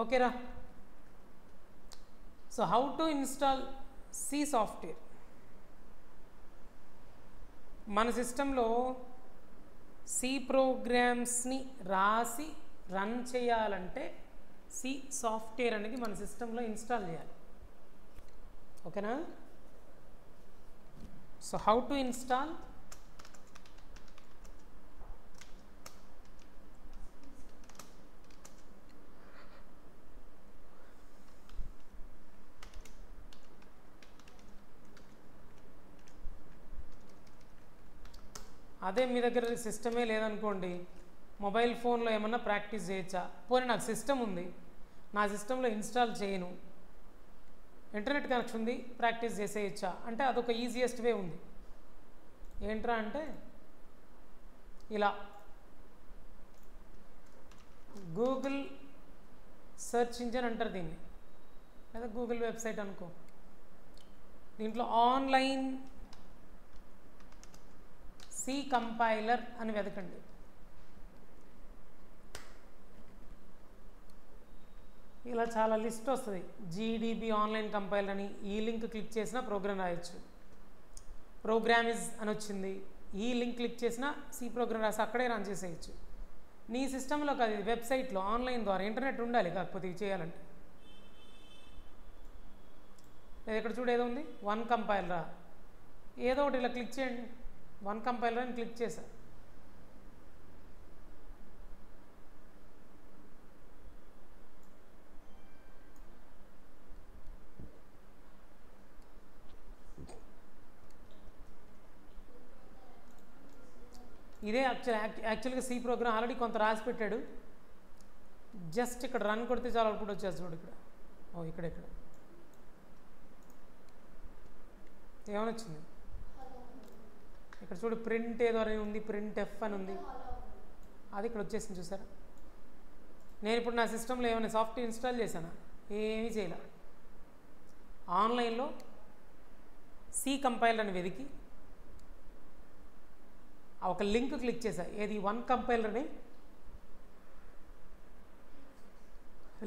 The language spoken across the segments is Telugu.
ఓకేరా. So how to install C software. మన సిస్టంలో సి ప్రోగ్రామ్స్ని రాసి రన్ చేయాలంటే సి సాఫ్ట్వేర్ అనేది మన సిస్టంలో ఇన్స్టాల్ చేయాలి. ఓకేనా. సో హౌ టు ఇన్స్టాల్ అదే మీ దగ్గర సిస్టమే లేదనుకోండి, మొబైల్ ఫోన్లో ఏమన్నా ప్రాక్టీస్ చేయొచ్చా? పోనీ నాకు సిస్టమ్ ఉంది, నా సిస్టంలో ఇన్స్టాల్ చేయను, ఇంటర్నెట్ కనెక్షన్ ఉంది, ప్రాక్టీస్ చేసేయచ్చా అంటే అదొక ఈజియెస్ట్ వే ఉంది. ఏంట్రా అంటే ఇలా గూగుల్ సెర్చ్ ఇంజిన్ అంటారు దీన్ని, లేదా గూగుల్ వెబ్సైట్ అనుకో. దీంట్లో ఆన్లైన్ సి కంపైలర్ అని వెతకండి. ఇలా చాలా లిస్ట్ వస్తుంది. జీడీబీ ఆన్లైన్ కంపైలర్ అని, ఈ లింక్ క్లిక్ చేసినా ప్రోగ్రామ్ రాయొచ్చు. ప్రోగ్రామిజ్ అని వచ్చింది, ఈ లింక్ క్లిక్ చేసినా సి ప్రోగ్రామ్ రాసి అక్కడే రన్ చేసేయచ్చు. నీ సిస్టంలో కాదు, ఇది వెబ్సైట్లో ఆన్లైన్ ద్వారా, ఇంటర్నెట్ ఉండాలి కాకపోతే ఇవి చేయాలంటే. లేదా ఇక్కడ చూడు ఏదో ఉంది, వన్ కంపైలరా, ఏదో ఒకటి ఇలా క్లిక్ చేయండి. వన్ కంపైలర్ అని క్లిక్ చేశా. ఇదే యాక్చువల్గా సి ప్రోగ్రామ్ ఆల్రెడీ కొంత రాసి పెట్టాడు. జస్ట్ ఇక్కడ రన్ కొడితే చాలా అవుట్పుట్ వచ్చేది. చూడు ఇక్కడ, ఓ ఇక్కడ ఏమని వచ్చింది ఇక్కడ చూడు, ప్రింట్ ఏదో అని ఉంది, ప్రింట్ ఎఫ్ అని ఉంది, అది ఇక్కడ వచ్చేసింది చూసారా. నేను ఇప్పుడు నా సిస్టంలో ఏమైనా సాఫ్ట్వేర్ ఇన్స్టాల్ చేశానా? ఏమీ చేయలే. ఆన్లైన్లో సి కంపైలర్ అని వెతికి ఒక లింక్ క్లిక్ చేశా. ఏది వన్ కంపైలర్ని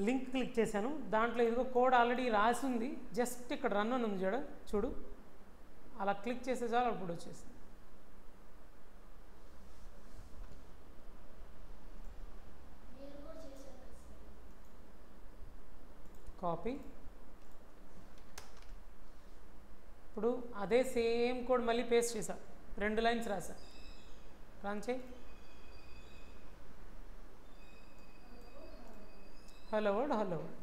లింక్ క్లిక్ చేశాను. దాంట్లో ఇదిగో కోడ్ ఆల్రెడీ రాసి ఉంది, జస్ట్ ఇక్కడ రన్ అని ఉంది చూడు, అలా క్లిక్ చేసే చాలు అప్పుడు వచ్చేసింది. కాపీ. ఇప్పుడు అదే సేమ్ కోడ్ మళ్ళీ పేస్ట్ చేశా, 2 లైన్స్ రాసా. రన్ చేయి. Hello word, hello word.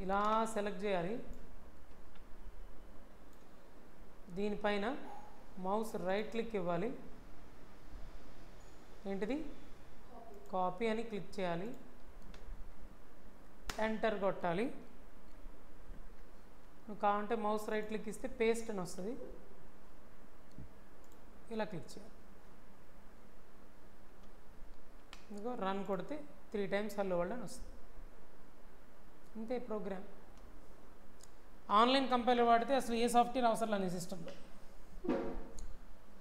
ఇలా సెలెక్ట్ చేయాలి. దీనిపైన మౌస్ రైట్ క్లిక్ ఇవ్వాలి. ఏంటిది? కాపీ అని క్లిక్ చేయాలి, ఎంటర్ కొట్టాలి. కావాలంటే మౌస్ రైట్ క్లిక్ ఇస్తే పేస్ట్ అని వస్తుంది, ఇలా క్లిక్ చేయాలి. ఇంకో రన్ కొడితే 3 టైమ్స్ హలో వరల్డ్ అని వస్తుంది. అంతే ప్రోగ్రామ్. ఆన్లైన్ కంపైలర్ వాడితే అసలు ఏ సాఫ్ట్వేర్ అవసరం లేదు సిస్టంలో.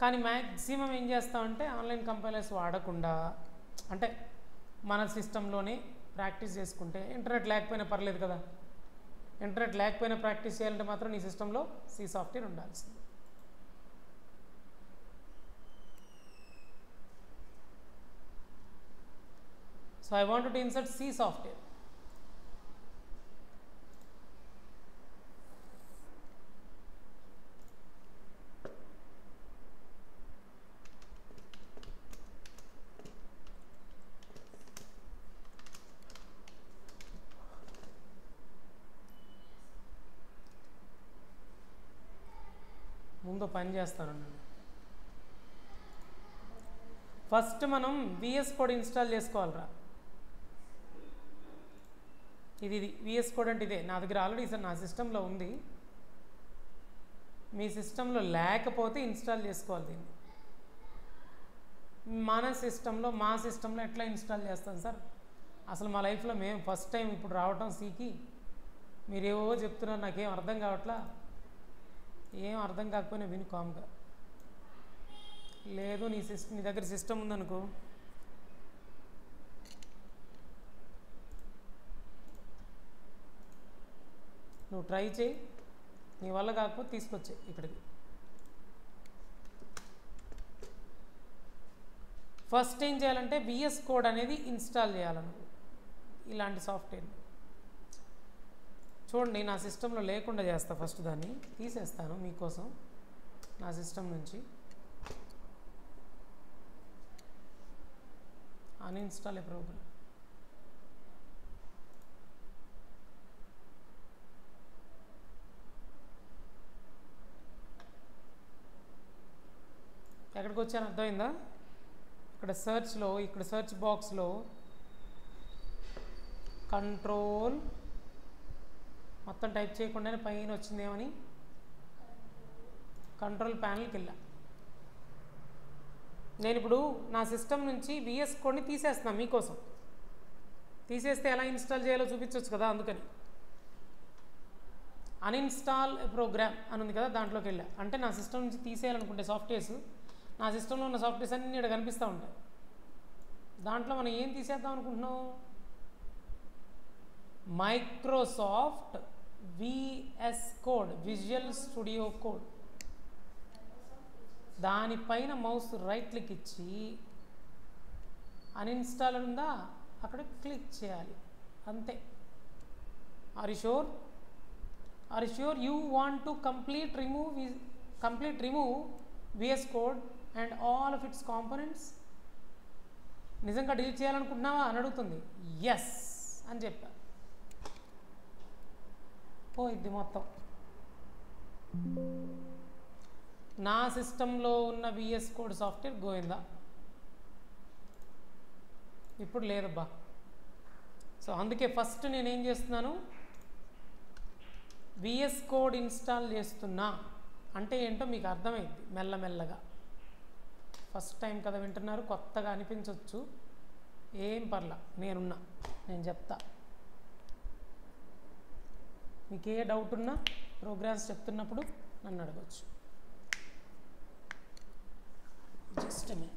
కానీ మ్యాక్సిమం ఏం చేస్తామంటే ఆన్లైన్ కంపైలర్స్ వాడకుండా, అంటే మన సిస్టంలోనే ప్రాక్టీస్ చేసుకుంటే, ఇంటర్నెట్ లేకపోయినా పర్లేదు కదా. ఇంటర్నెట్ లేకపోయినా ప్రాక్టీస్ చేయాలంటే మాత్రం నీ సిస్టంలో సి సాఫ్ట్వేర్ ఉండాల్సింది. So I want to insert C software. ముందు పని చేస్తానండి. ఫస్ట్ మనం విఎస్ కోడ్ ఇన్స్టాల్ చేసుకోవాలిరా. ఇది విఎస్ కోడ్ అంటే ఇదే. నా దగ్గర ఆల్రెడీ నా సిస్టంలో ఉంది. మీ సిస్టంలో లేకపోతే ఇన్స్టాల్ చేసుకోవాలి దీన్ని. మన సిస్టంలో, మా సిస్టంలో ఎట్లా ఇన్స్టాల్ చేస్తాం సార్? అసలు మా లైఫ్లో మేము ఫస్ట్ టైం ఇప్పుడు రావటం సికి. మీరేవో చెప్తున్నారు, నాకేం అర్థం కావట్లా. ఏం అర్థం కాకపోయినా విని కామ్గా. లేదు నీ దగ్గర సిస్టమ్ ఉందనుకో, నువ్వు ట్రై చేయి, నీ వల్ల కాకపోతే తీసుకొచ్చే ఇక్కడికి. ఫస్ట్ ఏం చేయాలంటే విఎస్ కోడ్ అనేది ఇన్స్టాల్ చేయాలి నువ్వు ఇలాంటి సాఫ్ట్వేర్ని. చూడండి, నా సిస్టంలో లేకుండా చేస్తా. ఫస్ట్ దాన్ని తీసేస్తాను మీకోసం నా సిస్టమ్ నుంచి. అన్ఇన్స్టాల్ ఏ ప్రోగ్రామ్. ఎక్కడికి వచ్చాను అర్థమైందా? ఇక్కడ సర్చ్లో, ఇక్కడ సర్చ్ బాక్స్లో కంట్రోల్ మొత్తం టైప్ చేయకుండానే పైన వచ్చిందేమని కంట్రోల్ ప్యానల్కి వెళ్ళా. నేను ఇప్పుడు నా సిస్టమ్ నుంచి విఎస్ కోడ్ని తీసేస్తున్నాను మీకోసం. తీసేస్తే ఎలా ఇన్స్టాల్ చేయాలో చూపించవచ్చు కదా, అందుకని అన్ఇన్స్టాల్ ప్రోగ్రామ్ అని ఉంది కదా, దాంట్లోకి వెళ్ళా. అంటే నా సిస్టమ్ నుంచి తీసేయాలనుకుంటే సాఫ్ట్వేర్స్, నా సిస్టంలో ఉన్న సాఫ్ట్వేర్స్ అన్నీ ఇక్కడ కనిపిస్తూ ఉంటాయి. దాంట్లో మనం ఏం తీసేద్దాం అనుకుంటున్నాం? Microsoft VS code, Visual Studio code. దానిపైన మౌస్ రైట్ క్లిక్ ఇచ్చి అన్ఇన్స్టాల్ ఉందా అక్కడ క్లిక్ చేయాలి, అంతే. Are you sure? Are you sure you want to complete remove VS code and all of its components? నిజంగా డిలీట్ చేయాలనుకుంటున్నావా అని అడుగుతుంది. ఎస్ అని చెప్పా. పోయిద్ది మొత్తం. నా సిస్టంలో ఉన్న విఎస్ కోడ్ సాఫ్ట్వేర్ గోయిందా? ఇప్పుడు లేదబ్బా. సో అందుకే ఫస్ట్ నేనేం చేస్తున్నాను, విఎస్ కోడ్ ఇన్స్టాల్ చేస్తున్నా అంటే ఏంటో మీకు అర్థమైంది మెల్లమెల్లగా. ఫస్ట్ టైం కదా వింటున్నారు, కొత్తగా అనిపించవచ్చు, ఏం పర్లా, నేను చెప్తా. మీకు ఏ డౌట్ ఉన్నా ప్రోగ్రామ్స్ చెప్తున్నప్పుడు నన్ను అడగచ్చు. Just minute.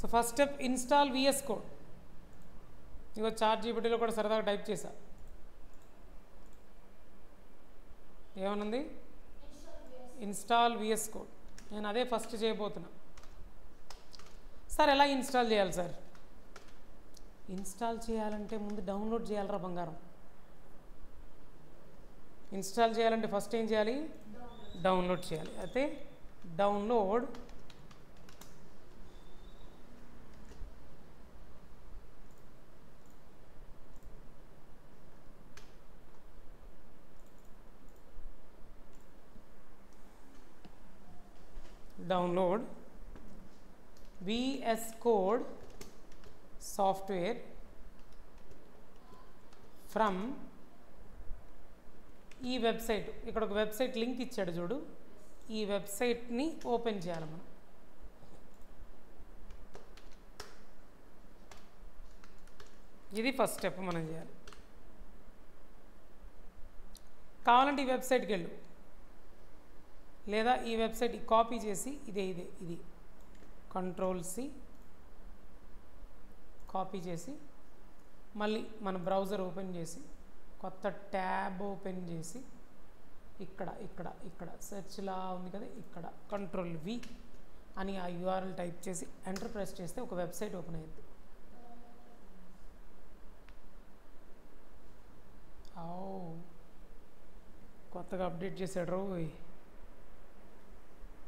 So first step install VS Code. ఇగో ChatGPTలో కూడా సరదాగా టైప్ చేశా. ఏమనుంది? Install VS Code. నేను అదే ఫస్ట్ చేయబోతున్నా. సార్ ఎలా ఇన్స్టాల్ చేయాలి సార్? ఇన్స్టాల్ చేయాలంటే ముందు డౌన్లోడ్ చేయాలరా బంగారం. ఇన్స్టాల్ చేయాలంటే ఫస్ట్ ఏం చేయాలి? డౌన్లోడ్ చేయాలి. అయితే download VS Code software from ఈ వెబ్సైట్. ఇక్కడ ఒక వెబ్సైట్ లింక్ ఇచ్చాడు చూడు, ఈ వెబ్సైట్ని ఓపెన్ చేయాలి మనం. ఇది ఫస్ట్ స్టెప్ మనం చేయాలి. కావాలంటే ఈ వెబ్సైట్కి వెళ్ళు, లేదా ఈ వెబ్సైట్ కాపీ చేసి ఇది Ctrl+C కాపీ చేసి మళ్ళీ మన బ్రౌజర్ ఓపెన్ చేసి కొత్త ట్యాబ్ ఓపెన్ చేసి ఇక్కడ సెర్చ్లా ఉంది కదా, ఇక్కడ Ctrl+V అని ఆ URL టైప్ చేసి ఎంటర్ ప్రెస్ చేస్తే ఒక వెబ్సైట్ ఓపెన్ అయ్యింది. కొత్తగా అప్డేట్ చేశాడు రోయ్.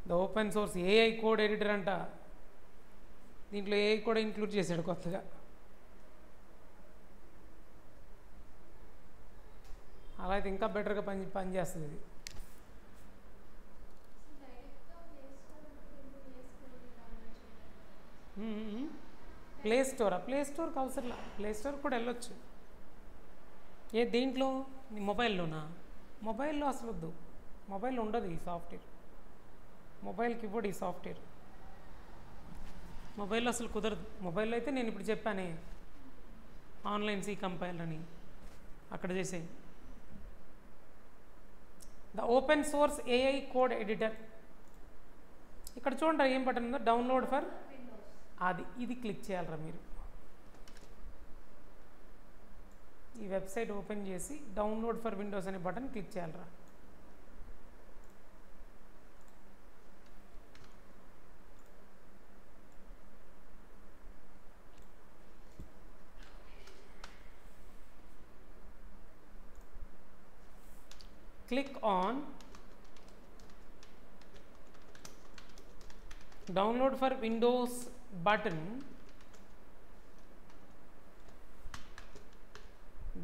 The open source AI code editor అంట. దీంట్లో AI కూడా ఇంక్లూడ్ చేశాడు కొత్తగా. అలా అయితే ఇంకా బెటర్గా పనిచేస్తుంది ఇది. ప్లే స్టోర్కి అవసరంలా, ప్లే స్టోర్ కూడా వెళ్ళొచ్చు. దీంట్లో నీ మొబైల్లోనా? మొబైల్లో అసలు వద్దు, మొబైల్లో ఉండదు ఈ సాఫ్ట్వేర్, మొబైల్కి ఇవ్వడు ఈ సాఫ్ట్వేర్. మొబైల్లో అసలు కుదరదు. మొబైల్లో అయితే నేను ఇప్పుడు చెప్పానే ఆన్లైన్ సి కంపైలర్ అని, అక్కడ చేసే the open source AI code editor. ఇక్కడ చూడండి ఏం బటన్ ఉందో, డౌన్లోడ్ ఫర్, ఇది క్లిక్ చేయాలరా మీరు. ఈ వెబ్సైట్ ఓపెన్ చేసి డౌన్లోడ్ ఫర్ విండోస్ అనే బటన్ క్లిక్ చేయాలరా. Click on download for Windows button,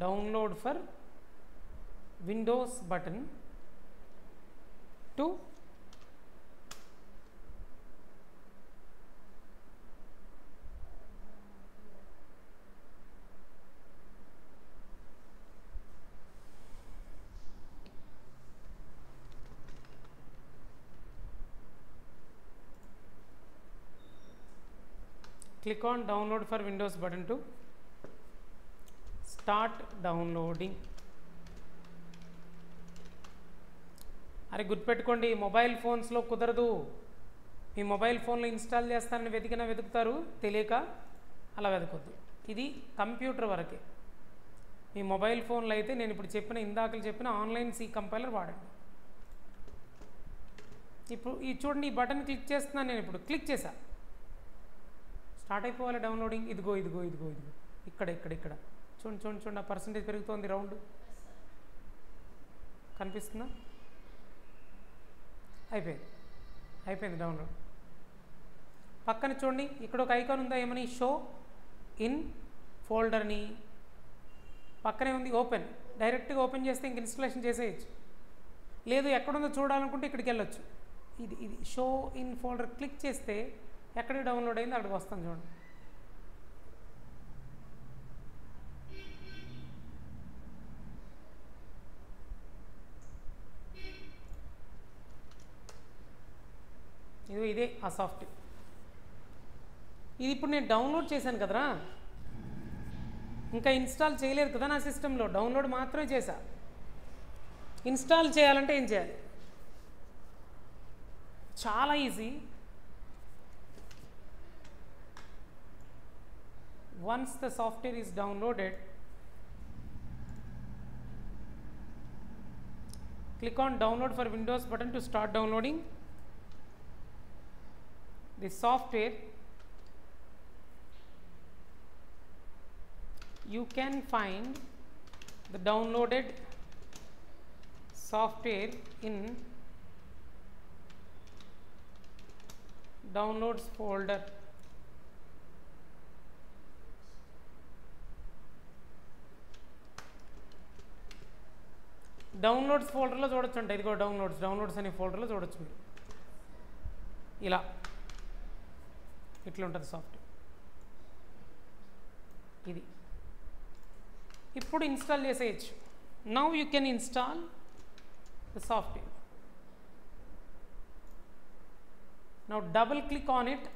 download for Windows button to click on download for Windows button to start downloading. అరే గుర్తుపెట్టుకోండి, మొబైల్ ఫోన్స్లో కుదరదు. మీ మొబైల్ ఫోన్లో ఇన్స్టాల్ చేస్తారని వెతుకుతారు, తెలియక అలా వెతకొద్దు. ఇది కంప్యూటర్ వరకే. మీ మొబైల్ ఫోన్లో అయితే నేను ఇప్పుడు ఇందాకలు చెప్పిన ఆన్లైన్ సి కంపైలర్ వాడండి. ఇప్పుడు ఈ చూడండి, ఈ బటన్ క్లిక్ చేస్తున్నాను నేను. ఇప్పుడు క్లిక్ చేశా, స్టార్ట్ అయిపోవాలి డౌన్లోడింగ్. ఇదిగో ఇక్కడ చూడండి ఆ పర్సంటేజ్ పెరుగుతోంది, రౌండ్ కనిపిస్తుందా? అయిపోయింది డౌన్లోడ్. పక్కన చూడండి, ఇక్కడ ఒక ఐకాన్ ఉందా, ఏమని, షో ఇన్ ఫోల్డర్ అని. పక్కనే ఉంది ఓపెన్. డైరెక్ట్గా ఓపెన్ చేస్తే ఇంక ఇన్స్టాలేషన్ చేసేయచ్చు. లేదు ఎక్కడుందో చూడాలనుకుంటే ఇక్కడికి వెళ్ళొచ్చు. ఇది షో ఇన్ ఫోల్డర్ క్లిక్ చేస్తే ఎక్కడికి డౌన్లోడ్ అయిందో అక్కడికి వస్తాను చూడండి. ఇదే ఆ సాఫ్ట్వేర్. ఇది ఇప్పుడు నేను డౌన్లోడ్ చేశాను కదరా, ఇంకా ఇన్స్టాల్ చేయలేదు కదా నా సిస్టంలో, డౌన్లోడ్ మాత్రమే చేశా. ఇన్స్టాల్ చేయాలంటే ఏం చేయాలి? చాలా easy. Once the software is downloaded, click on download for Windows button to start downloading the software. You can find the downloaded software in downloads folder. Downloads ఫోల్డర్లో చూడొచ్చు అంటే, ఇదిగో డౌన్లోడ్స్ అనే ఫోల్డర్లో చూడొచ్చు మీరు. ఇట్లా ఉంటుంది సాఫ్ట్వేర్. ఇది ఇప్పుడు ఇన్స్టాల్ చేసేయచ్చు. Now you can install the software. Now double click on it.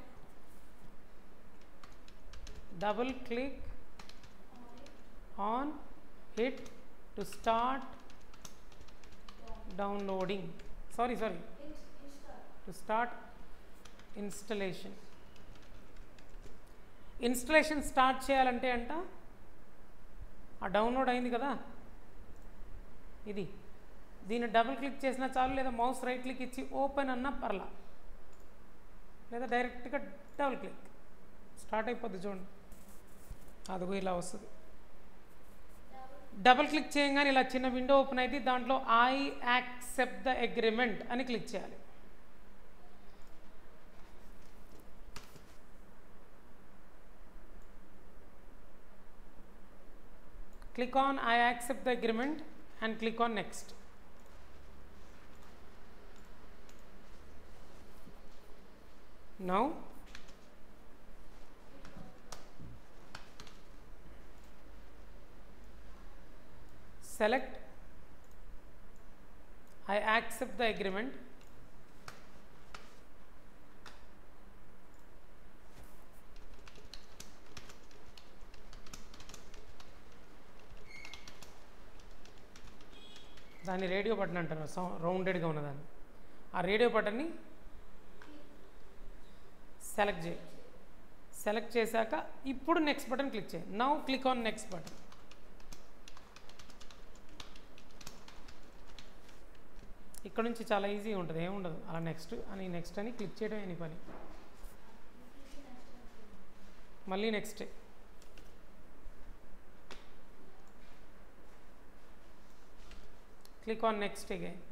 Double click on it to start downloading. Sorry. To start installation. Installation start చేయాలంటే అంట, ఆ డౌన్లోడ్ అయింది కదా, దీన్ని డబుల్ క్లిక్ చేసినా చాలు, లేదా మౌస్ రైట్ క్లిక్ ఇచ్చి ఓపెన్ అన్నా పర్లా, లేదా డైరెక్ట్గా డబుల్ క్లిక్ స్టార్ట్ అయిపోద్ది. చూడండి, అదిగో ఇలా వస్తుంది. డబుల్ క్లిక్ చేయగానే ఇలా చిన్న విండో ఓపెన్ అయితే దాంట్లో ఐ యాక్సెప్ట్ ద అగ్రిమెంట్ అని క్లిక్ చేయాలి. Click on I accept the agreement and click on next. Now select I accept the agreement. దాన్ని రేడియో బటన్ అంటారు, రౌండెడ్గా ఉన్నదాన్ని. ఆ రేడియో బటన్ని సెలెక్ట్ చేయి. సెలెక్ట్ చేశాక ఇప్పుడు నెక్స్ట్ బటన్ క్లిక్ చేయి. Now click on next button. ఇక్కడ నుంచి చాలా ఈజీగా ఉంటుంది, ఏముండదు. అలా నెక్స్ట్ అని క్లిక్ చేయడం అని పని. మళ్ళీ next. Click on next again.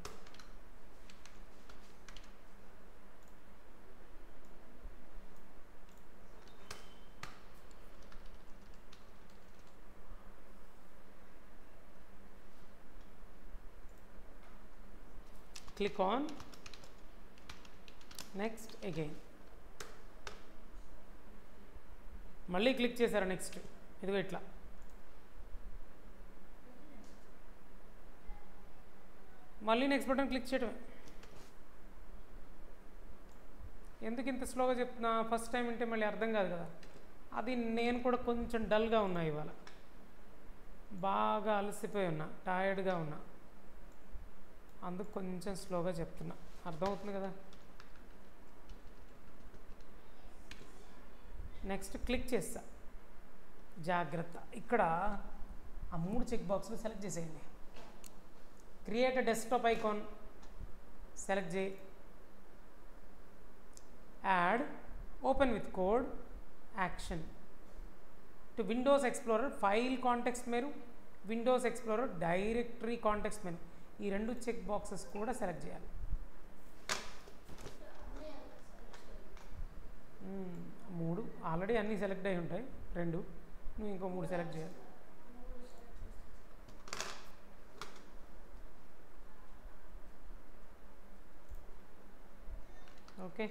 Click on next again. మళ్ళీ క్లిక్ చేశారు నెక్స్ట్. ఇదిగో ఇట్లా. మళ్ళీ నెక్స్ట్ బటన్ క్లిక్ చేయడమే. ఎందుకు ఇంత స్లోగా చెప్తున్నా, ఫస్ట్ టైం వింటే మళ్ళీ అర్థం కాదు కదా. అది నేను కూడా కొంచెం డల్గా ఉన్నా ఇవాళ, బాగా అలసిపోయి ఉన్నా, టైర్డ్గా ఉన్నా, అందుకు కొంచెం స్లోగా చెప్తున్నా. అర్థమవుతుంది కదా. నెక్స్ట్ క్లిక్ చేస్తా. జాగ్రత్త, ఇక్కడ ఆ 3 చెక్ బాక్స్లు సెలెక్ట్ చేసేయండి. క్రియేట్ డెస్క్టాప్ ఐకాన్ సెలెక్ట్ చేయి. Add open with code action to Windows explorer file context menu, Windows explorer directory context menu. ఈ 2 చెక్ బాక్సెస్ కూడా సెలెక్ట్ చేయాలి. 3 ఆల్రెడీ అన్నీ సెలెక్ట్ అయి ఉంటాయి. 2 నువ్వు ఇంకో 3 సెలెక్ట్ చేయాలి. Okay.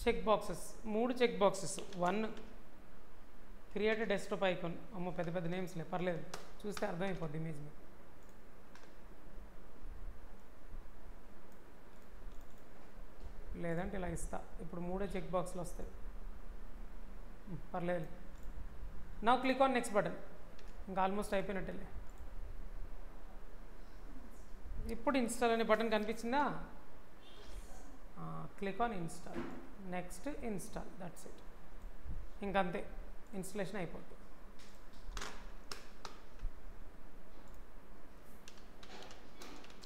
Check boxes 3 check boxes. 1 create desktop icon. అమ్మో పెద్ద పెద్ద నేమ్స్లే, పర్లేదు, చూస్తే అర్థమైపోద్ది ఇమేజ్ మీద. లేదంటే ఇలా ఇస్తా. ఇప్పుడు 3 చెక్ బాక్స్లు వస్తాయి, పర్లేదు. నా క్లిక్ ఆన్ నెక్స్ట్ బటన్. ఇంకా ఆల్మోస్ట్ అయిపోయినట్టేలే. ఇప్పుడు ఇన్స్టాల్ అనే బటన్ కనిపించిందా? Click on install. Next install. That's it. ఇంకంతే, ఇన్స్టలేషన్ అయిపోతుంది.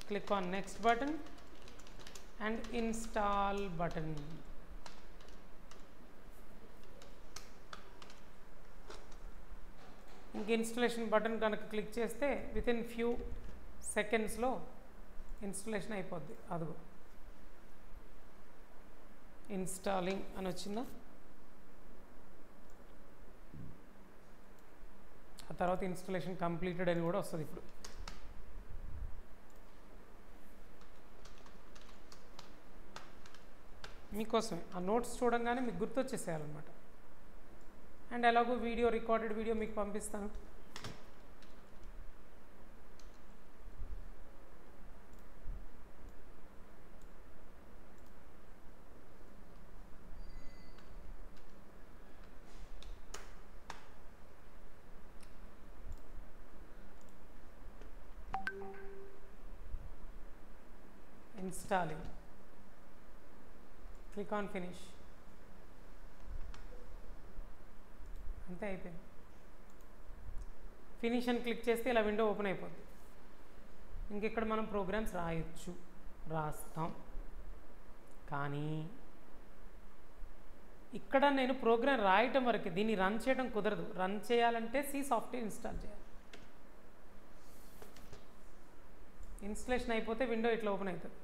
Click on next button and install button. ఇంక ఇన్స్టలేషన్ బటన్ కనుక క్లిక్ చేస్తే వితిన్ ఫ్యూ సెకండ్స్లో ఇన్స్టలేషన్ అయిపోద్ది. అదిగో ఇన్స్టాలింగ్ అని వచ్చిందా. ఆ తర్వాత ఇన్స్టలేషన్ కంప్లీటెడ్ అని కూడా వస్తుంది. ఇప్పుడు మీకోసమే ఆ నోట్స్ చూడంగానే మీకు గుర్తొచ్చేసేయాలన్నమాట. అండ్ ఎలాగో రికార్డెడ్ వీడియో మీకు పంపిస్తాను. ఇన్స్టాలింగ్. Click on finish. అంతే, అయిపోయింది. ఫినిష్ అని క్లిక్ చేస్తే ఇలా విండో ఓపెన్ అయిపోద్ది. ఇంకెక్కడ మనం ప్రోగ్రామ్స్ రాయొచ్చు, రాస్తాం. కానీ ఇక్కడ నేను ప్రోగ్రామ్ రాయటం వరకు, దీన్ని రన్ చేయడం కుదరదు. రన్ చేయాలంటే సి సాఫ్ట్వేర్ ఇన్స్టాల్ చేయాలి. ఇన్స్టలేషన్ అయిపోతే విండో ఇట్లా ఓపెన్ అవుతుంది.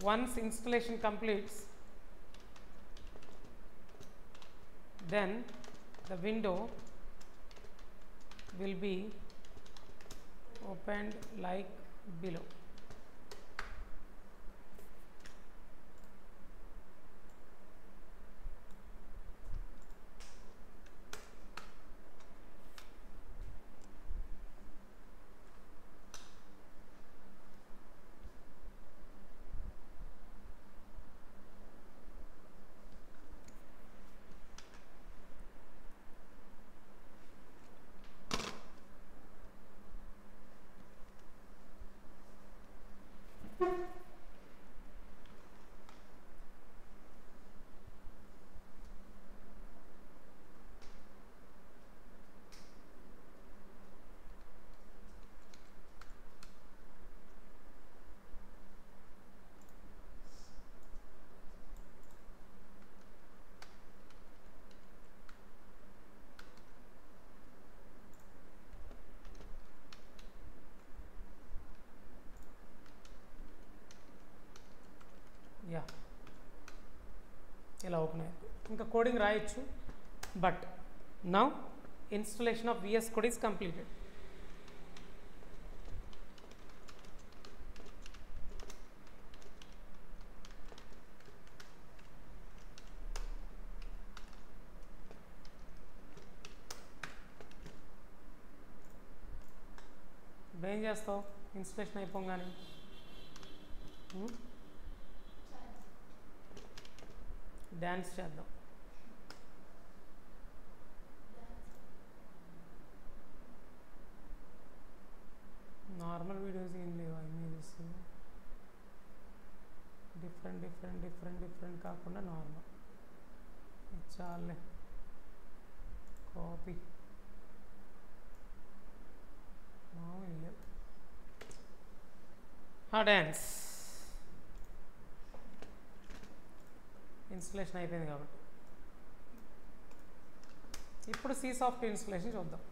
Once installation completes, then the window will be opened like below. Yeah ఇలా ఓపెన్ అయ్యింది. ఇంకా కోడింగ్ రాయొచ్చు, but now installation of VS Code is completed. ఇప్పుడు ఏం చేస్తావు ఇన్స్టలేషన్ అయిపోగానే? డ్యాన్స్ చేద్దాం. నార్మల్ వీడియోస్ ఏం లేవు, ఇమేజెస్ డిఫరెంట్ కాకుండా నార్మల్ చాలే. కాపీ డ్యాన్స్ ఇన్స్టలేషన్ అయిపోయింది కాబట్టి ఇప్పుడు సి సాఫ్ట్వేర్ ఇన్స్టలేషన్ చూద్దాం.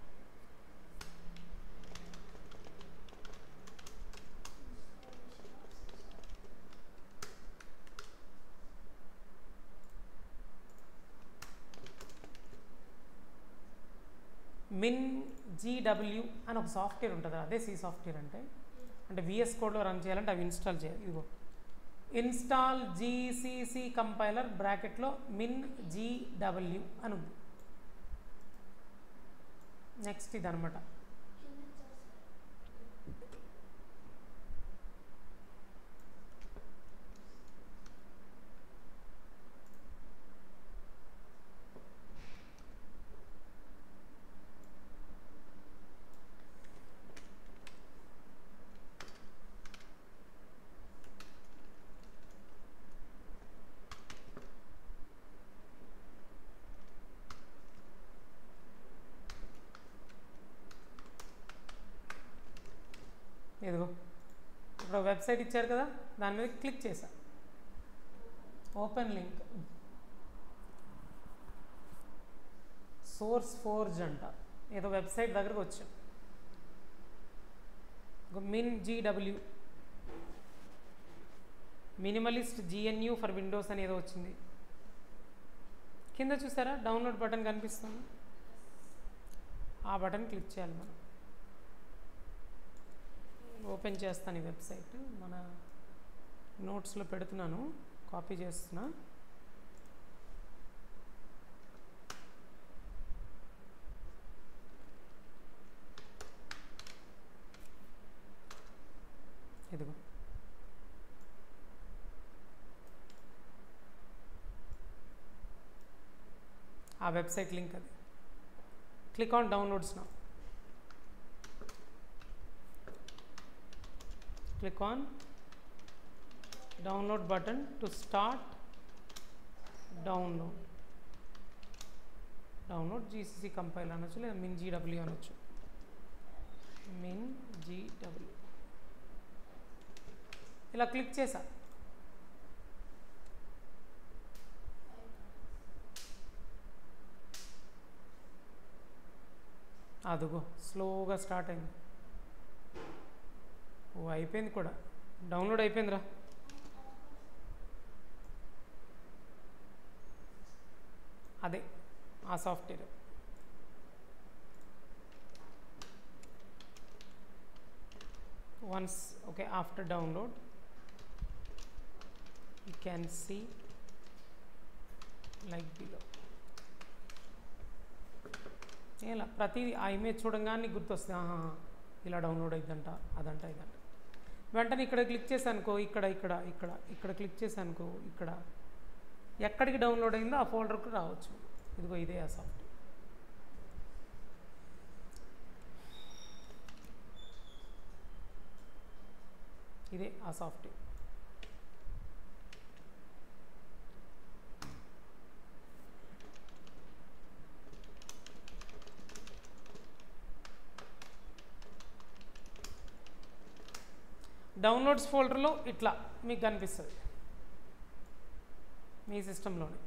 MinGW అని ఒక సాఫ్ట్వేర్ ఉంటుంది, అదే సి సాఫ్ట్వేర్ అంటే VS Codeలో రన్ చేయాలంటే అవి ఇన్స్టాల్ చేయాలి. ఇదిగో ఇన్స్టాల్ GCC కంపైలర్ బ్రాకెట్లో MinGW అని ఉంది. నెక్స్ట్ ఇదనమాట. ఇదిగో ఇప్పుడు వెబ్సైట్ ఇచ్చారు కదా, దాని మీద క్లిక్ చేశా. ఓపెన్ లింక్ సోర్స్ ఫోర్జ్ అంట, ఏదో వెబ్సైట్ దగ్గరకు వచ్చాం. MinGW minimalist GNU for Windows అని ఏదో వచ్చింది. కింద చూసారా డౌన్లోడ్ బటన్ కనిపిస్తుంది, ఆ బటన్ క్లిక్ చేయాలి మనం. ఓపెన్ చేస్తాను ఈ వెబ్సైట్, మన నోట్స్లో పెడుతున్నాను, కాపీ చేస్తున్నా. ఇదిగో ఆ వెబ్సైట్ లింక్ అది. Click on downloads now. Click on download button to start download. Download GCC compile అనొచ్చు, లేదా MinGW అనొచ్చు. MinGW ఇలా క్లిక్ చేసా. అదిగో స్లోగా స్టార్ట్ అయింది. ఓ అయిపోయింది కూడా, డౌన్లోడ్ అయిపోయిందిరా. అదే ఆ software. once okay, after download you can see like below. ఇలా ప్రతి ఆ ఇమేజ్ చూడంగానే గుర్తొస్తుంది, ఇలా డౌన్లోడ్ అయిద్దంట, అదంట ఇదంట. వెంటనే ఇక్కడ క్లిక్ చేశానుకో, ఇక్కడ ఇక్కడ ఇక్కడ ఇక్కడ క్లిక్ చేశానుకో, ఇక్కడ ఎక్కడికి డౌన్లోడ్ అయిందో ఆ ఫోల్డర్కి రావచ్చు. ఇదిగో ఇదే ఆ సాఫ్ట్వేర్. ఇదే ఆ సాఫ్ట్వేర్. డౌన్లోడ్స్ ఫోల్డర్లో ఇట్లా మీకు కనిపిస్తుంది మీ సిస్టంలోనే.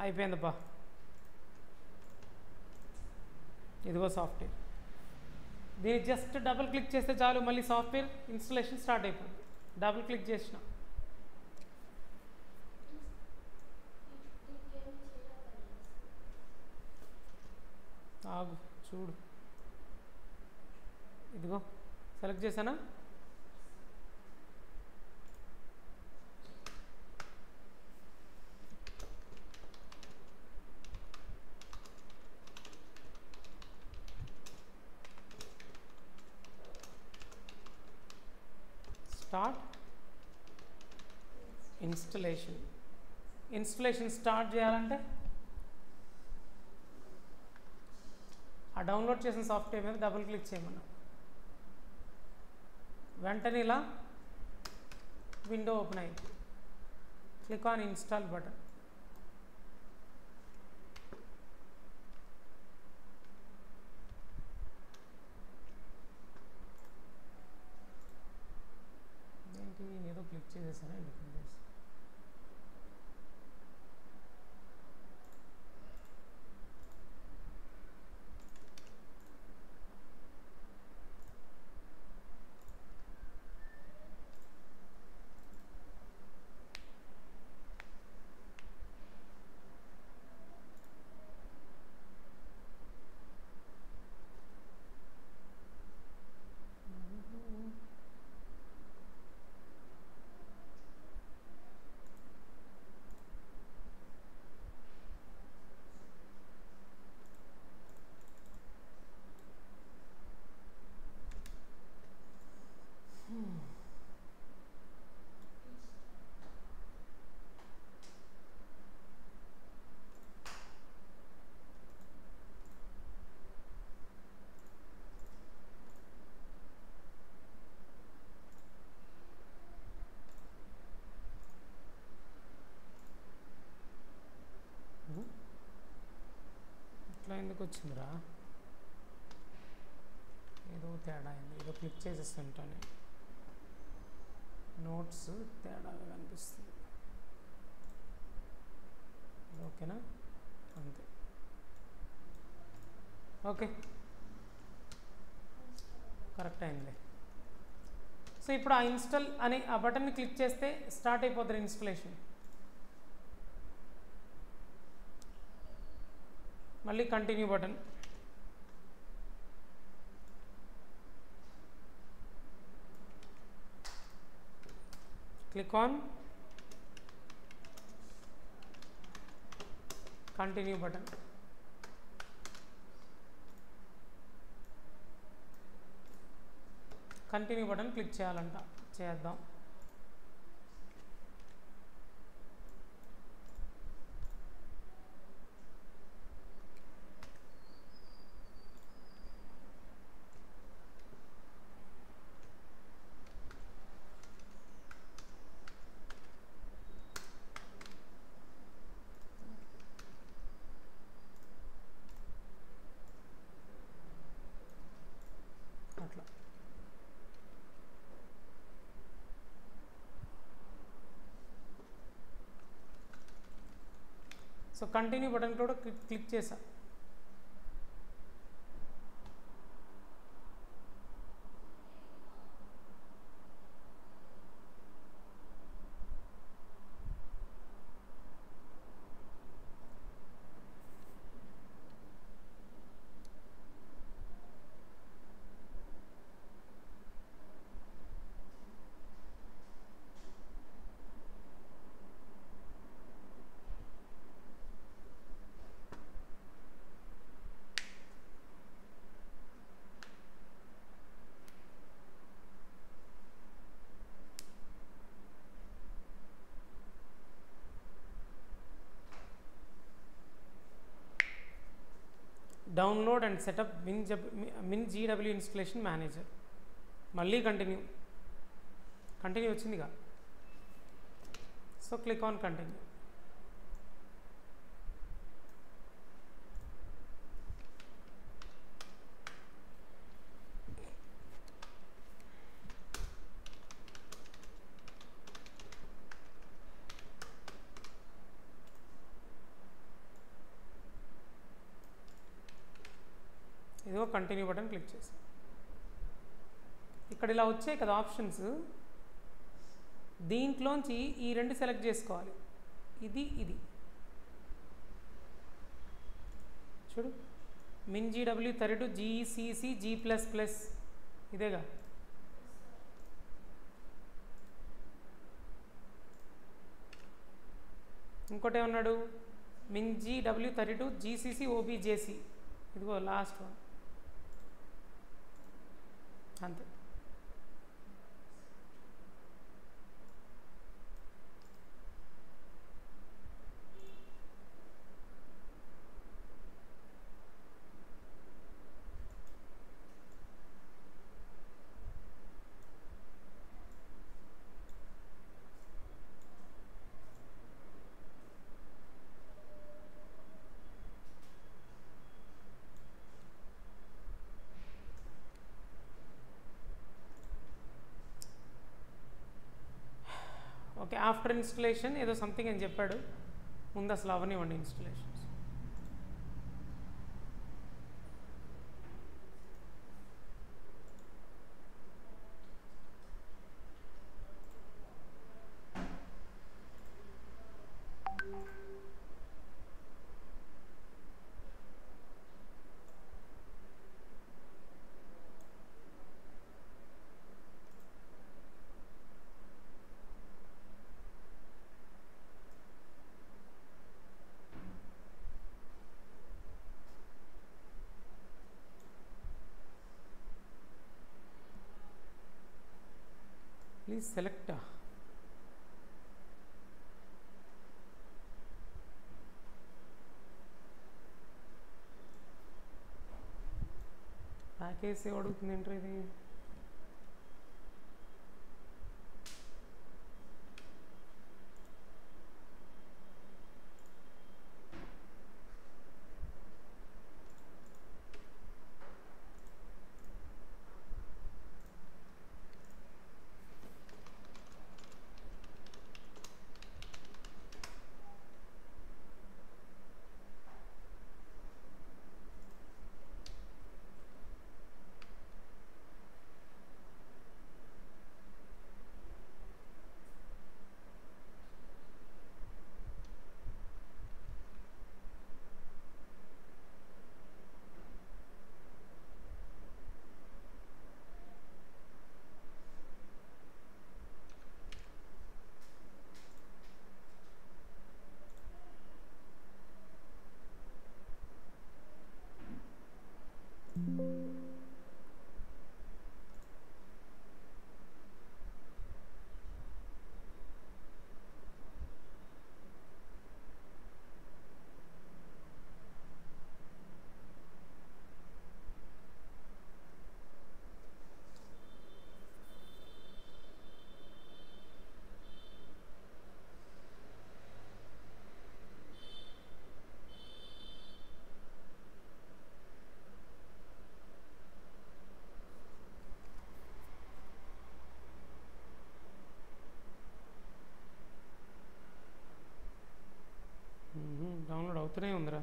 అయిపోయిందబ్బా, ఇదిగో సాఫ్ట్వేర్. దీన్ని జస్ట్ డబుల్ క్లిక్ చేస్తే చాలు, మళ్ళీ సాఫ్ట్వేర్ ఇన్స్టలేషన్ స్టార్ట్ అయిపోతుంది. డబుల్ క్లిక్ చేసిన ఆగు చూడు, ఇదిగో సెలెక్ట్ చేశానా, స్టార్ట్ ఇన్స్టలేషన్. ఇన్స్టలేషన్ స్టార్ట్ చేయాలంటే ఆ డౌన్లోడ్ చేసిన సాఫ్ట్వేర్ మీద డబుల్ క్లిక్ చేయమన్నా, వెంటనే ఇలా విండో ఓపెన్ అయింది. Click on install button. ఏంటి నేను ఏదో క్లిక్ చేసేసాను, ఎందుకు ఇట్లా ఎందుకు వచ్చిందిరా, ఏదో తేడా అయింది, ఏదో క్లిక్ చేసేస్తుంటాను, నోట్స్ తేడాగా కనిపిస్తుంది. ఓకేనా, అంతే. ఓకే, కరెక్ట్ అయింది. సో ఇప్పుడు ఆ ఇన్స్టాల్ అని ఆ బటన్ని క్లిక్ చేస్తే స్టార్ట్ అయిపోతుంది ఇన్స్టలేషన్. మళ్ళీ continue button, click on continue button. Continue button click చేయాలంట, చేద్దాం. అట్లా సో కంటిన్యూ బటన్ కూడా క్లిక్ చేసా. డౌన్లోడ్ అండ్ సెటప్ మిన్ జీడబ్ల్యూ ఇన్స్టలేషన్ మేనేజర్. మళ్ళీ కంటిన్యూ వచ్చిందిగా. So click on continue. ఇదిగో కంటిన్యూ బటన్ క్లిక్ చేసి ఇక్కడ ఇలా వచ్చాయి కదా ఆప్షన్స్, దీంట్లోంచి ఈ రెండు సెలెక్ట్ చేసుకోవాలి. ఇది చూడు, మిన్ GW32 GCC G++, ఇదేగా. ఇంకోటి ఏమన్నాడు, మిన్ GW32 GCC OBJC, ఇదిగో లాస్ట్ వన్, అంతే. ఓకే, ఆఫ్టర్ ఇన్స్టలేషన్ ఏదో సంథింగ్ అని చెప్పాడు, ముందు అసలు అవనివ్వండి installations. Please select package save అడుగుతుంది ఏంటో ఇది. డౌన్లోడ్ అవుతూనే ఉందిరా.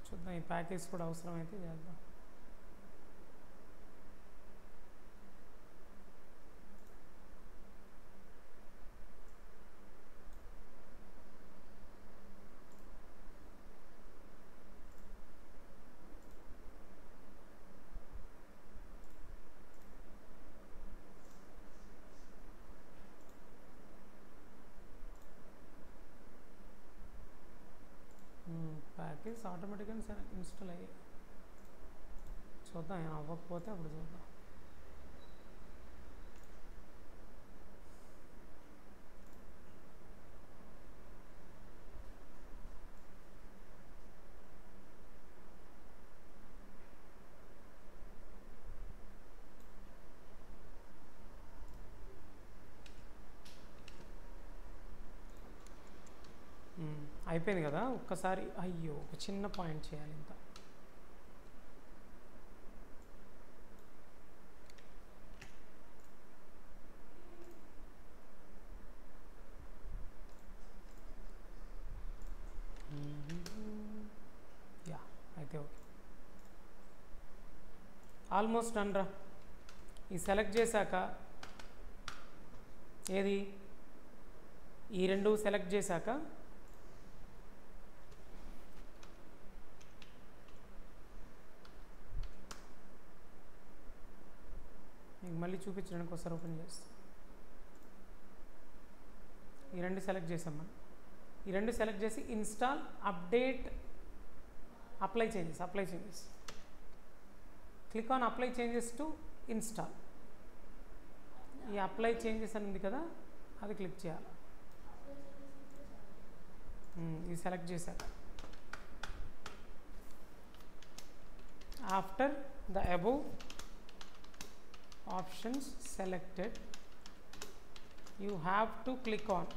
చూద్దాం, ఈ ప్యాకేజ్ కూడా అవసరమైతే చేద్దాం. ప్రాజెక్ట్స్ ఆటోమేటిక్గా ఇన్స్టాల్ అయ్యాయి. చూద్దాం, అవ్వకపోతే అప్పుడు చూద్దాం. అయిపోయింది కదా. ఒక్కసారి అయ్యో ఒక చిన్న పాయింట్ చేయాలి ఇంత. యా అయితే ఓకే, ఆల్మోస్ట్ డన్ రా. ఈ సెలెక్ట్ చేశాక ఏది ఈ రెండు సెలెక్ట్ చేశాక మీకు మళ్ళీ చూపించడానికి ఒకసారి ఓపెన్ చేస్తాం. ఈ రెండు సెలెక్ట్ చేసాం మనం. ఈ రెండు సెలెక్ట్ చేసి install update apply changes click on apply changes to install. ఈ అప్లై చేంజెస్ అని ఉంది కదా, అది క్లిక్ చేయాలి. ఇది సెలెక్ట్ చేశాక after the above options selected, you have to click on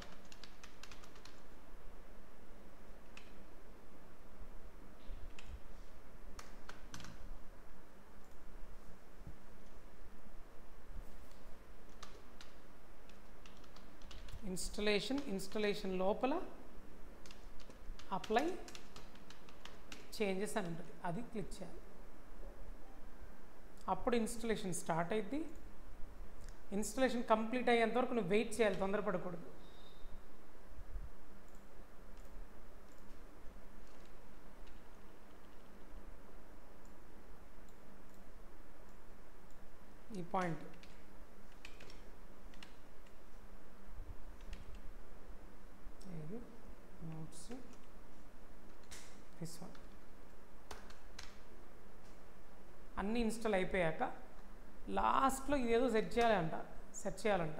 installation లోపల అప్లై చేంజెస్ అని ఉంటుంది, అది క్లిక్ చేయాలి. అప్పుడు ఇన్స్టలేషన్ స్టార్ట్ అయింది. ఇన్స్టలేషన్ కంప్లీట్ అయ్యేంత వరకు నువ్వు వెయిట్ చేయాలి, తొందరపడకూడదు. ఈ పాయింట్ ఇది నోట్స్ దిస్ వన్ అన్నీ ఇన్స్టాల్ అయిపోయాక లాస్ట్లో ఇదేదో సెట్ చేయాలంట.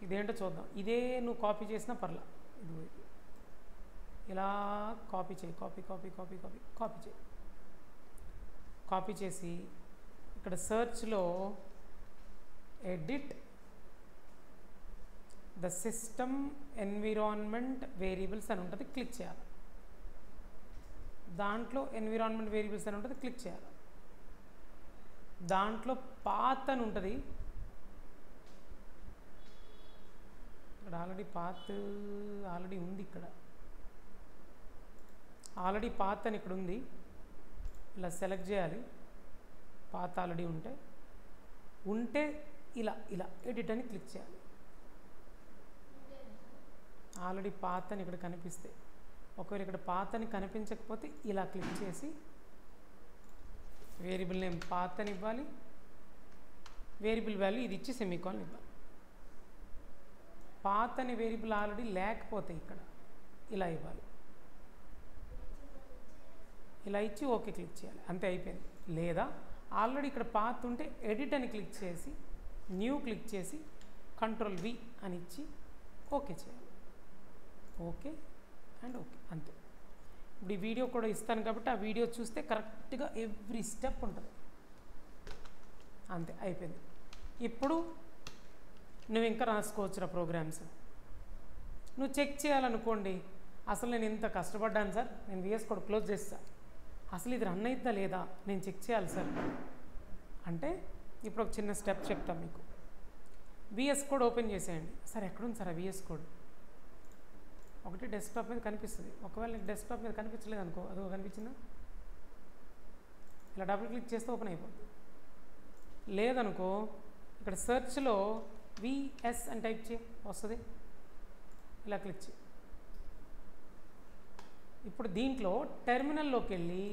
ఇదేంటో చూద్దాం. ఇదే నువ్వు కాపీ చేసినా పర్లా, ఇది ఇలా కాపీ చేయి, కాపీ చేసి ఇక్కడ సెర్చ్లో edit the system environment variables అని ఉంటుంది, క్లిక్ చేయాలి. దాంట్లో ఎన్విరాన్మెంట్ వేరియబుల్స్ అని ఉంటుంది, క్లిక్ చేయాలి. దాంట్లో పాత్ అని ఉంటుంది, ఇక్కడ ఆల్రెడీ ఉంది. ఇక్కడ ఆల్రెడీ పాత్ అని ఇక్కడ ఉంది, ఇలా సెలెక్ట్ చేయాలి. పాత్ ఆల్రెడీ ఉంటే ఇలా ఎడిట్ అని క్లిక్ చేయాలి. ఆల్రెడీ పాత్ అని ఇక్కడ కనిపిస్తే, ఒకవేళ ఇక్కడ పాత్ అని కనిపించకపోతే ఇలా క్లిక్ చేసి వేరియబుల్ నేమ్ పాత్ అని ఇవ్వాలి, వేరియబుల్ వాల్యూ ఇది ఇచ్చి సెమీకోలన్ ఇవ్వాలి. పాత్ అనే వేరియబుల్ ఆల్రెడీ లేకపోతే ఇక్కడ ఇలా ఇవ్వాలి, ఇలా ఇచ్చి ఓకే క్లిక్ చేయాలి, అంతే అయిపోయింది. లేదా ఆల్రెడీ ఇక్కడ పాత్ ఉంటే ఎడిట్ అని క్లిక్ చేసి న్యూ క్లిక్ చేసి కంట్రోల్ V అని ఇచ్చి ఓకే చేయాలి. ఓకే అండ్ ఓకే, అంతే. ఇప్పుడు ఈ వీడియో కూడా ఇస్తాను కాబట్టి ఆ వీడియో చూస్తే కరెక్ట్గా ఎవ్రీ స్టెప్ ఉంటుంది, అంతే అయిపోయింది. ఇప్పుడు నువ్వు ఇంకా రాసుకోవచ్చురా ప్రోగ్రామ్స్. నువ్వు చెక్ చేయాలనుకోండి, అసలు నేను ఇంత కష్టపడ్డాను సార్, నేను VS కోడ్ క్లోజ్ చేస్తా, అసలు ఇది రన్ అవుతుందా లేదా నేను చెక్ చేయాలి సార్ అంటే, ఇప్పుడు ఒక చిన్న స్టెప్ చెప్తాను మీకు. VS కోడ్ ఓపెన్ చేసేయండి. సార్ ఎక్కడుంది సార్ ఆ VS కోడ్? ఒకటి డెస్క్టాప్ మీద కనిపిస్తుంది. ఒకవేళ నీకు డెస్క్టాప్ మీద కనిపించలేదు అనుకో, అదో కనిపించిందా, ఇలా డబుల్ క్లిక్ చేస్తే ఓపెన్ అయిపోతుంది. లేదనుకో ఇక్కడ సెర్చ్లో VS అని టైప్ చేయి, వస్తుంది, ఇలా క్లిక్ చేయి. ఇప్పుడు దీంట్లో టెర్మినల్లోకి వెళ్ళి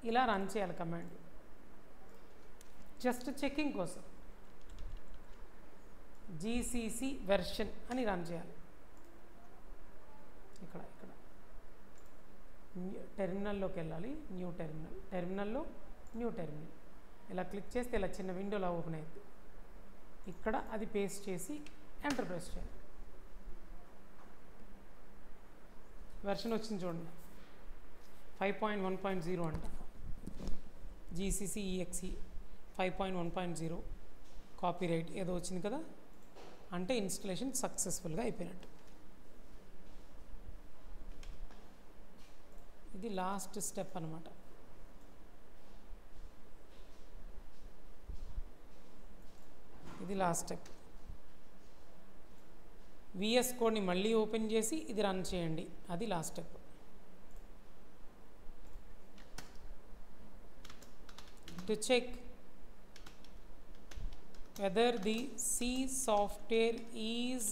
ఇలా రన్ చేయాలి కమాండ్, జస్ట్ చెకింగ్ కోసం. GCC వెర్షన్ అని రన్ చేయాలి. ఇక్కడ టెర్మినల్లోకి వెళ్ళాలి, న్యూ టెర్మినల్, టెర్మినల్లో న్యూ టెర్మినల్, ఇలా క్లిక్ చేస్తే ఇలా చిన్న విండోలా ఓపెన్ అవుతుంది. ఇక్కడ అది పేస్ట్ చేసి ఎంటర్ ప్రెస్ చేయాలి. వెర్షన్ వచ్చింది చూడండి, 5.1.0 అంట, GCC/EXE 5.1.0 కాపీరైట్ ఏదో వచ్చింది కదా, అంటే ఇన్స్టలేషన్ సక్సెస్ఫుల్గా అయిపోయినట్టు. ఇది లాస్ట్ స్టెప్ అన్నమాట. ఇది లాస్ట్ స్టెప్. విఎస్ కోడ్ని మళ్ళీ ఓపెన్ చేసి ఇది రన్ చేయండి, అది last step. To check whether the C software is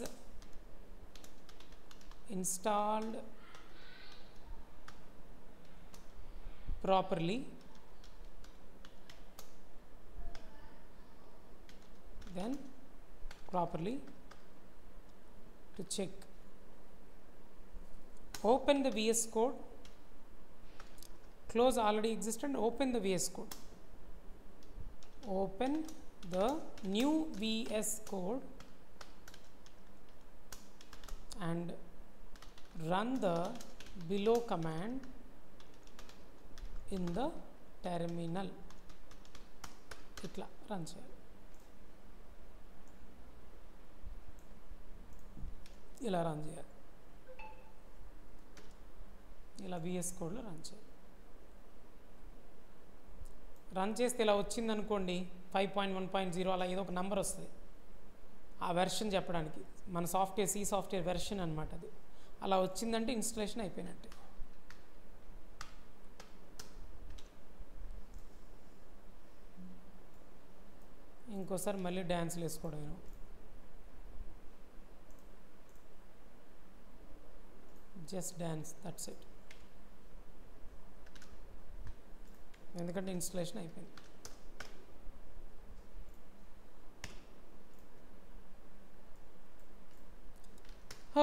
installed properly, then properly to check, open the VS Code, close already existent, open the VS Code, open the new VS Code and run the below command in the terminal. ఇట్లా రన్ చేయాలి, ఇలా రన్ చేయాలి, ఇలా VS కోడ్లో రన్ చేయాలి. రన్ చేస్తే ఇలా వచ్చింది అనుకోండి, 5.1.0 అలా ఏదో ఒక నెంబర్ వస్తుంది, ఆ వెర్షన్ చెప్పడానికి. మన సాఫ్ట్వేర్ C సాఫ్ట్వేర్ వెర్షన్ అనమాట అది. అలా వచ్చిందంటే ఇన్స్టలేషన్ అయిపోయినట్టే. ఇంకోసారి మళ్ళీ డ్యాన్స్లు వేసుకోవడం, జస్ట్ డ్యాన్స్, దట్స్ ఇట్. ఎందుకంటే ఇన్స్టలేషన్ అయిపోయింది.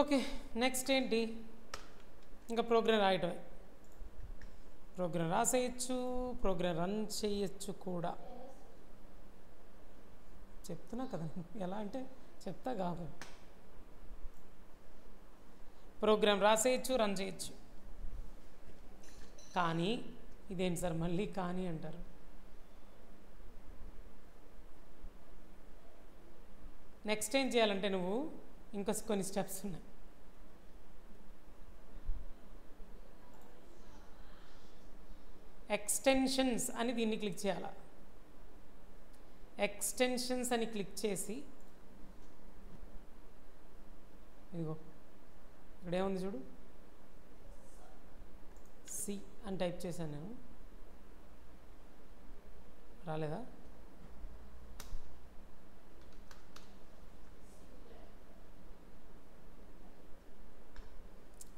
ఓకే, నెక్స్ట్ ఏంటి, ఇంకా ప్రోగ్రామ్ రాయటమే. ప్రోగ్రామ్ రాసేయచ్చు, ప్రోగ్రామ్ రన్ చేయొచ్చు కూడా. చెప్తున్నా కదా, ఎలా అంటే చెప్తా కాదు. ప్రోగ్రామ్ రాసేయచ్చు, రన్ చేయొచ్చు. కానీ ఇదేంటి సార్ మళ్ళీ కానీ అంటారు. నెక్స్ట్ ఏం చేయాలంటే నువ్వు ఇంకా కొన్ని స్టెప్స్ ఉన్నాయి. ఎక్స్టెన్షన్స్ అని దీన్ని క్లిక్ చేయాలా. ఎక్స్టెన్షన్స్ అని క్లిక్ చేసి ఇదిగో ఇక్కడ ఏముంది చూడు, సి అని టైప్ చేశాను నేను, రాలేదా?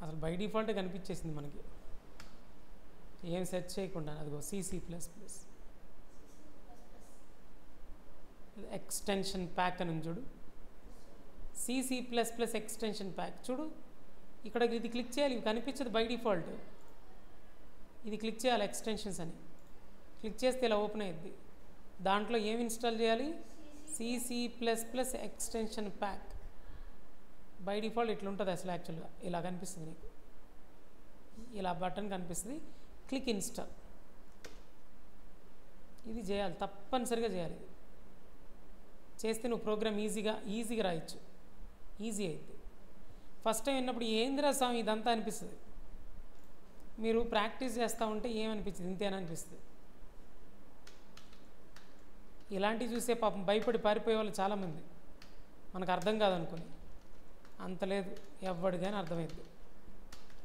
అసలు బై డిఫాల్ట్ కనిపించేసింది మనకి, ఏం సెర్చ్ చేయకుండా. అదిగో C++, ఎక్స్టెన్షన్ ప్యాక్ అని చూడు, C++ ఎక్స్టెన్షన్ ప్యాక్ చూడు. ఇక్కడ ఇది క్లిక్ చేయాలి, ఇవి కనిపించదు బై డిఫాల్ట్. ఇది క్లిక్ చేయాలి, ఎక్స్టెన్షన్స్ అని క్లిక్ చేస్తే ఇలా ఓపెన్ అయ్యిద్ది. దాంట్లో ఏం ఇన్స్టాల్ చేయాలి, C++ extension pack. By default ఇట్లా ఉంటుంది అసలు. యాక్చువల్గా ఇలా కనిపిస్తుంది నీకు, ఇలా బటన్ కనిపిస్తుంది, క్లిక్ ఇన్స్టాల్. ఇది చేయాలి, తప్పనిసరిగా చేయాలి. ఇది చేస్తే నువ్వు ప్రోగ్రామ్ ఈజీగా రాయొచ్చు, ఈజీ అయింది. ఫస్ట్ టైం విన్నప్పుడు ఏందిరా స్వామి ఇదంతా అనిపిస్తుంది. మీరు ప్రాక్టీస్ చేస్తూ ఉంటే ఏమనిపించింది, ఇంతేనా అనిపిస్తుంది. ఇలాంటివి చూసే పాపం భయపడి పారిపోయే వాళ్ళు చాలామంది, మనకు అర్థం కాదనుకుని. అంత లేదు, ఎవడికైనా అర్థమైద్ది.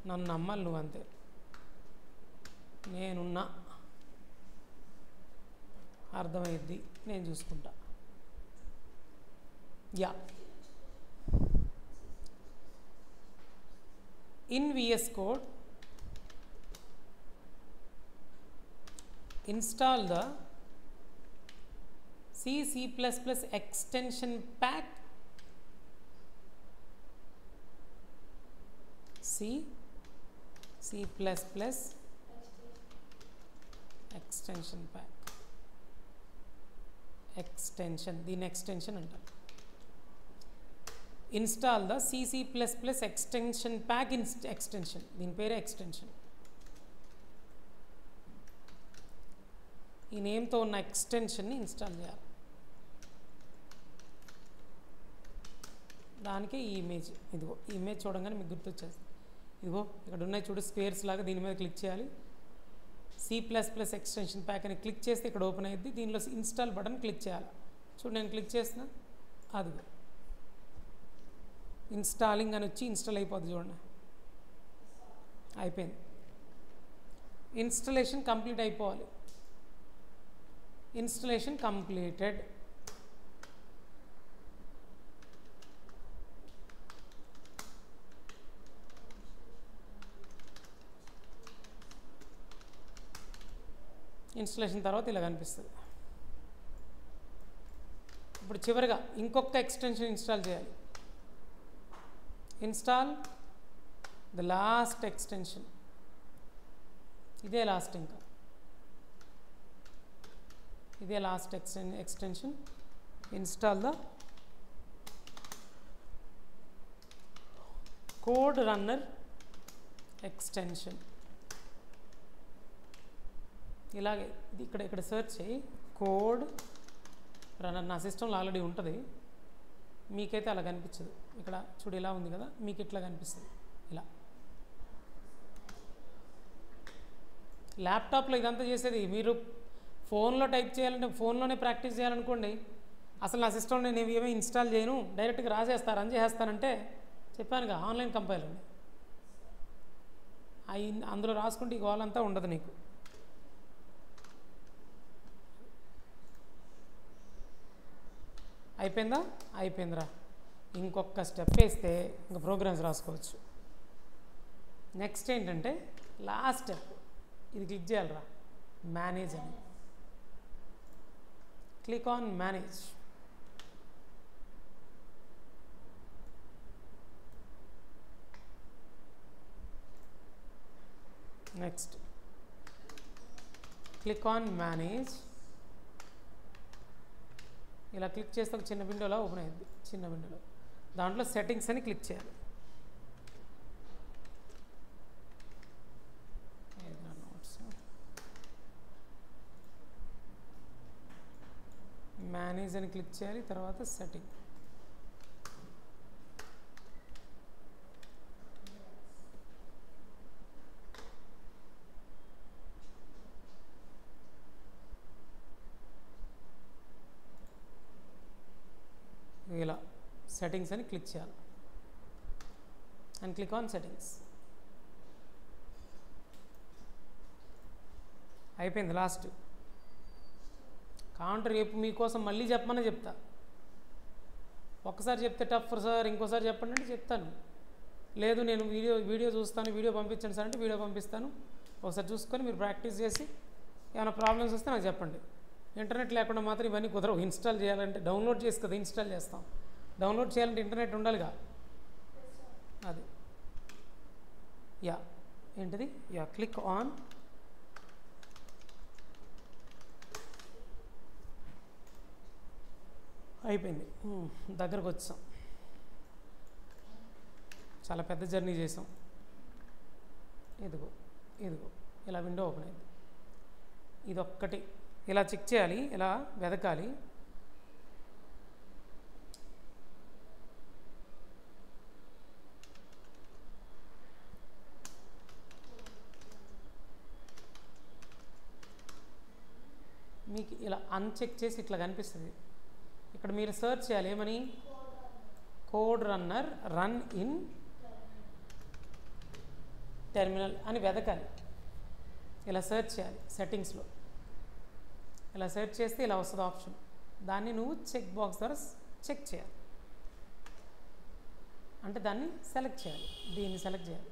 నన్ను నమ్మాలి నువ్వు, అంతే. నేనున్నా, అర్థమైద్ది, నేను చూసుకుంటా. Yeah, in VS Code install the C++ extension pack, C C++ extension pack, extension, దీని ఎక్స్టెన్షన్ అంటారు. Install the C++ extension pack extension, దీని పేరే ఎక్స్టెన్షన్. ఈ నేమ్తో ఉన్న ఎక్స్టెన్షన్ని ఇన్స్టాల్ చేయాలి. దానికి ఈ ఇమేజ్, ఇదిగో ఈ ఇమేజ్ చూడంగానే మీకు గుర్తొచ్చేస్తుంది. ఇదిగో ఇక్కడ ఉన్నాయి చూడు స్క్వేర్స్ లాగా, దీని మీద క్లిక్ చేయాలి. C++ ఎక్స్టెన్షన్ ప్యాక్ అని క్లిక్ చేస్తే ఇక్కడ ఓపెన్ అయ్యింది. దీనిలో ఇన్స్టాల్ బటన్ క్లిక్ చేయాలి. చూడు నేను క్లిక్ చేస్తున్నా, అదిగో ఇన్స్టాలింగ్ అని వచ్చి ఇన్స్టాల్ అయిపోద్ది. చూడండి అయిపోయింది. ఇన్స్టలేషన్ కంప్లీట్ అయిపోవాలి. Installation completed. ఇన్స్టలేషన్ తర్వాత ఇలా కనిపిస్తుంది. ఇప్పుడు చివరిగా ఇంకొక ఎక్స్టెన్షన్ ఇన్స్టాల్ చేయాలి. ఇన్స్టాల్ ద లాస్ట్ ఎక్స్టెన్షన్, ఇదే లాస్ట్, ఇంకా ఇదే last extension. Install the code runner extension. ఇలాగే ఇది ఇక్కడ సెర్చ్ చేయి, కోడ్ రన్నర్. నా సిస్టంలో ఆల్రెడీ ఉంటుంది, మీకైతే అలా కనిపించదు. ఇక్కడ చూడు ఇలా ఉంది కదా, మీకు ఇట్లా కనిపిస్తుంది ఇలా. ల్యాప్టాప్లో ఇదంతా చేసేది. మీరు ఫోన్లో టైప్ చేయాలంటే ఫోన్లోనే ప్రాక్టీస్ చేయాలనుకోండి, అసలు నా సిస్టంలో నేను ఏమీ ఇన్స్టాల్ చేయను, డైరెక్ట్గా రాసేస్తా, రన్ చేసేస్తానంటే చెప్పానుగా ఆన్లైన్ కంపైలర్ అండి. అందులో రాసుకుంటే ఈ గోల్ అంతా ఉండదు నీకు. అయిపోయిందా? అయిపోయిందిరా. ఇంకొక స్టెప్ వేస్తే ఇంకా ప్రోగ్రామ్స్ రాసుకోవచ్చు. నెక్స్ట్ ఏంటంటే లాస్ట్ స్టెప్, ఇది క్లిక్ చేయాలిరా, మేనేజ్ అని. Click on manage. Next click on manage. ఇలా క్లిక్ చేస్తే ఒక చిన్న విండోలో ఓపెన్ అయ్యింది. చిన్న విండోలో దాంట్లో సెట్టింగ్స్ అని క్లిక్ చేయాలి. మేనేజ్ అని క్లిక్ చేయాలి, తర్వాత సెట్టింగ్. ఇలా సెట్టింగ్స్ అని క్లిక్ చేయాలి అండ్ క్లిక్ ఆన్ సెట్టింగ్స్. అయిపోయింది లాస్ట్. కౌంటర్ రేపు మీకోసం మళ్ళీ చెప్పమని చెప్తా. ఒక్కసారి చెప్తే టఫ్ సార్, ఇంకోసారి చెప్పండి అంటే చెప్తాను. లేదు నేను వీడియో చూస్తాను, వీడియో పంపించండి సార్ అంటే వీడియో పంపిస్తాను. ఒకసారి చూసుకొని మీరు ప్రాక్టీస్ చేసి ఏమైనా ప్రాబ్లమ్స్ వస్తే నాకు చెప్పండి. ఇంటర్నెట్ లేకుండా మాత్రం ఇవన్నీ కుదరవు. ఇన్స్టాల్ చేయాలంటే డౌన్లోడ్ చేసి కదా ఇన్స్టాల్ చేస్తాం. డౌన్లోడ్ చేయాలంటే ఇంటర్నెట్ ఉండాలిగా. అది యా ఏంటిది యా క్లిక్ ఆన్ అయిపోయింది. దగ్గరకు వచ్చాం. చాలా పెద్ద జర్నీ చేసాం. ఇదిగో ఇలా విండో ఓపెన్ అయింది. ఇదొక్కటి ఇలా చెక్ చేయాలి, ఇలా వెదకాలి. మీకు ఇలా అన్చెక్ చేసి ఇట్లా కనిపిస్తుంది. ఇక్కడ మీరు సెర్చ్ చేయాలి ఏమని, code runner run in terminal అని వెదకాలి. ఇలా సెర్చ్ చేయాలి సెట్టింగ్స్లో. ఇలా సెర్చ్ చేస్తే ఇలా వస్తుంది ఆప్షన్. దాన్ని నువ్వు చెక్ బాక్స్ ద్వారా చెక్ చేయాలి. అంటే దాన్ని సెలెక్ట్ చేయాలి, దీన్ని సెలెక్ట్ చేయాలి.